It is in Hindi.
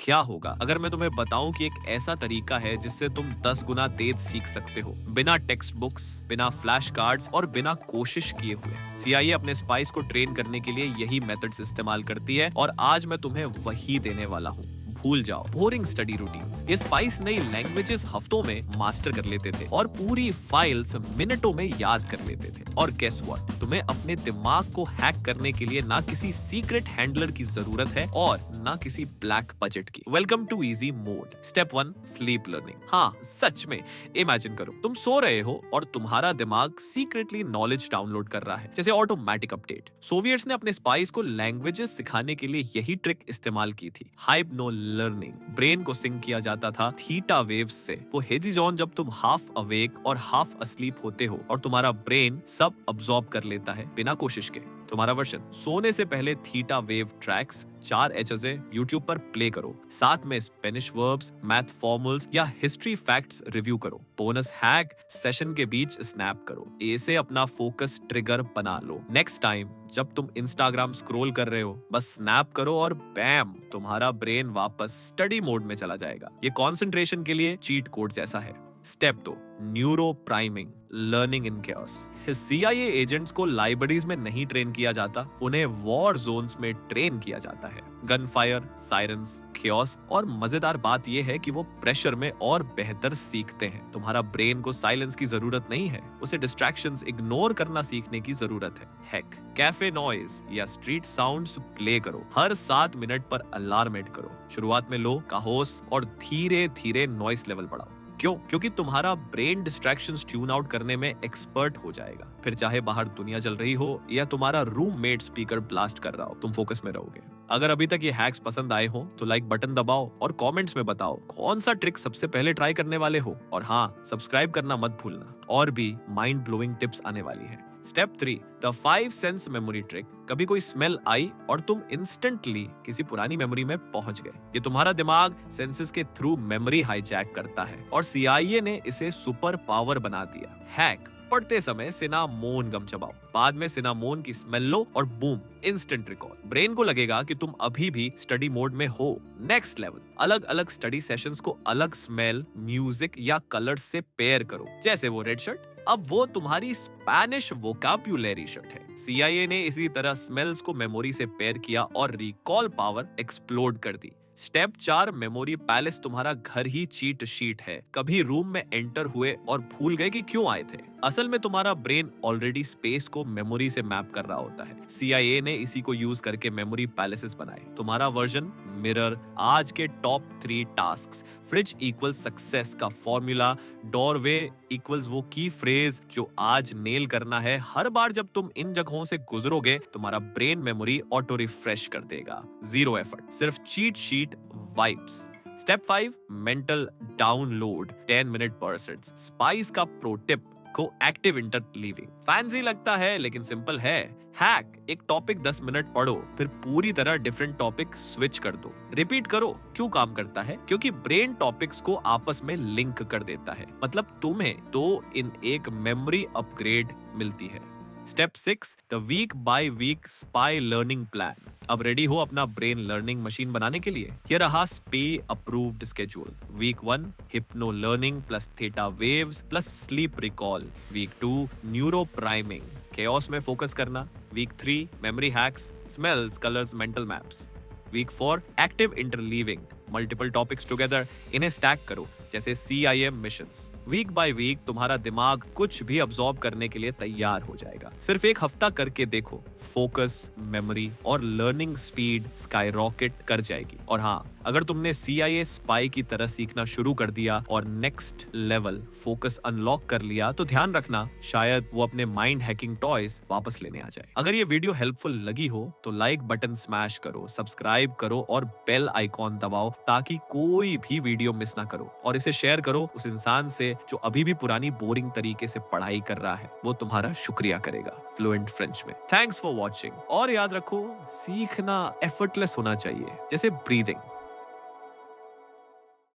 क्या होगा अगर मैं तुम्हें बताऊं कि एक ऐसा तरीका है जिससे तुम 10 गुना तेज सीख सकते हो, बिना टेक्स्ट बुक्स, बिना फ्लैश कार्ड्स और बिना कोशिश किए हुए। सीआईए अपने स्पाइस को ट्रेन करने के लिए यही मेथड्स इस्तेमाल करती है और आज मैं तुम्हें वही देने वाला हूँ। भूल जाओ बोरिंग स्टडी रूटीन्स। ये स्पाइस नई लैंग्वेजेस हफ्तों में मास्टर कर लेते थे और पूरी फाइल्स मिनटों में याद कर लेते थे। और गेस व्हाट, तुम्हें अपने दिमाग को हैक करने के लिए ना किसी सीक्रेट हैंडलर की जरूरत है और ना किसी ब्लैक बजट की। Welcome to easy mode. Step 1, sleep learning. हाँ, सच में इमेजिन करो तुम सो रहे हो और तुम्हारा दिमाग सीक्रेटली नॉलेज डाउनलोड कर रहा है, जैसे ऑटोमेटिक अपडेट। सोवियट्स ने अपने स्पाइस को लैंग्वेजेस सिखाने के लिए यही ट्रिक इस्तेमाल की थी, हाइप्नो लर्निंग। ब्रेन को सिंक किया जाता था थीटा वेव्स से। वो हेजी जोन जब तुम हाफ अवेक और हाफ अस्लीप होते हो और तुम्हारा ब्रेन सब अब्सॉर्ब कर लेता है बिना कोशिश के। तुम्हारा वर्जन सोने से पहले theta wave tracks 4 HSA YouTube पर प्ले करो, साथ में स्पेनिश वर्ब्स, मैथ फॉर्मूल्स या हिस्ट्री फैक्ट्स रिव्यू करो। बोनस हैक, सेशन के बीच स्नैप करो। ऐसे अपना फोकस ट्रिगर बना लो। नेक्स्ट टाइम जब तुम इंस्टाग्राम स्क्रॉल कर रहे हो, बस स्नैप करो और बैम, तुम्हारा ब्रेन वापस स्टडी मोड में चला जाएगा। ये कंसंट्रेशन के लिए चीट कोड जैसा है। स्टेप 2, न्यूरो प्राइमिंग, लर्निंग इन chaos। सीआईए एजेंट्स को लाइब्रेरीज में नहीं ट्रेन किया जाता, उन्हें वॉर जोन्स में ट्रेन किया जाता है। Gun fire, sirens, chaos। और मजेदार बात यह है कि वो प्रेशर में और बेहतर सीखते हैं। तुम्हारा ब्रेन को साइलेंस की जरूरत नहीं है, उसे डिस्ट्रैक्शंस इग्नोर करना सीखने की जरूरत है। हैक, कैफे नॉइज या स्ट्रीट साउंड्स प्ले करो। हर 7 मिनट पर अलार्म सेट करो। शुरुआत में लो काहोस और धीरे धीरे नॉइस लेवल बढ़ाओ। क्यों? क्योंकि तुम्हारा ब्रेन डिस्ट्रैक्शंस ट्यून आउट करने में एक्सपर्ट हो जाएगा। फिर चाहे बाहर दुनिया चल रही हो या तुम्हारा रूममेट स्पीकर ब्लास्ट कर रहा हो, तुम फोकस में रहोगे। अगर अभी तक ये हैक्स पसंद आए हो तो लाइक बटन दबाओ और कमेंट्स में बताओ कौन सा ट्रिक सबसे पहले ट्राई करने वाले हो। और हाँ, सब्सक्राइब करना मत भूलना, और भी माइंड ब्लोइंग टिप्स आने वाली है। Step 3, the 5 sense memory trick. कभी कोई स्मेल आई और तुम इंस्टेंटली किसी पुरानी मेमोरी में पहुंच गए। ये तुम्हारा दिमाग सेंसेस के थ्रू मेमोरी हाईजैक करता है और सीआईए ने इसे सुपर पावर बना दिया। हैक, पढ़ते समय सिनामोन गम चबाओ, बाद में सिनामोन की स्मेल लो और बूम, इंस्टेंट रिकॉल। ब्रेन को लगेगा कि तुम अभी भी स्टडी मोड में हो। नेक्स्ट लेवल, अलग अलग स्टडी सेशंस को अलग स्मेल, म्यूजिक या कलर्स से पेयर करो, जैसे वो रेड शर्ट अब वो तुम्हारी स्पैनिश वोकैब्युलरी शर्ट है। सीआईए ने इसी तरह स्मेल्स को मेमोरी से पेयर किया और रिकॉल पावर एक्सप्लोड कर दी। स्टेप 4, मेमोरी पैलेस तुम्हारा घर ही चीट शीट है। कभी रूम में एंटर हुए और भूल गए कि क्यों आए थे। असल में तुम्हारा ब्रेन ऑलरेडी स्पेस को मेमोरी से मैप कर रहा होता है। सीआईए ने इसी को यूज करके मेमोरी पैलेसेस बनाए। तुम्हारा वर्जन मिरर, आज के top 3 tasks, fridge equal success का फॉर्मूला, डोरवे इक्वल्स वो की फ्रेज जो आज नेल करना है। हर बार जब तुम इन जगहों से गुजरोगे, तुम्हारा ब्रेन मेमोरी ऑटो रिफ्रेश कर देगा। 0 एफर्ट, सिर्फ cheat sheet vibes. Step 5, mental download, 10 minute bursts. Spice का प्रो टिप को एक्टिव इंटरलीविंग। फैंसी लगता है लेकिन सिंपल है। हैक, एक टॉपिक 10 मिनट पढ़ो, फिर पूरी तरह डिफरेंट टॉपिक स्विच कर दो, रिपीट करो। क्यों काम करता है? क्योंकि ब्रेन टॉपिक्स को आपस में लिंक कर देता है, मतलब तुम्हें 2 इन 1 मेमोरी अपग्रेड मिलती है। Step 6, the week by week spy learning plan. अब रेडी हो अपना ब्रेन लर्निंग मशीन बनाने के लिए? ये रहा स्पे approved schedule. Week 1, hypno learning plus theta waves plus sleep recall. Week 2, neuro priming, chaos में फोकस करना। Week 3, memory hacks, smells, colours, mental maps. Week 4, active interleaving, multiple topics together, इन्हें स्टैक करो जैसे CIM missions. Week by week तुम्हारा दिमाग कुछ भी अब्सॉर्ब करने के लिए तैयार हो जाएगा। सिर्फ एक हफ्ता करके देखो, फोकस, मेमोरी और लर्निंग स्पीड स्काईरॉकेट कर जाएगी। और हाँ, अगर तुमने CIA स्पाई की तरह सीखना शुरू कर दिया और नेक्स्ट लेवल फोकस अनलॉक कर लिया, तो ध्यान रखना, शायद वो अपने माइंड हैकिंग टॉयज वापस लेने आ जाए। अगर ये वीडियो हेल्पफुल लगी हो तो लाइक बटन स्मैश करो, सब्सक्राइब करो और बेल आइकॉन दबाओ ताकि कोई भी वीडियो मिस ना करो। और इसे शेयर करो उस इंसान से जो अभी भी पुरानी बोरिंग तरीके से पढ़ाई कर रहा है, वो तुम्हारा शुक्रिया करेगा फ्लुएंट फ्रेंच में। Thanks for watching. और याद रखो, सीखना एफर्टलेस होना चाहिए, जैसे ब्रीदिंग।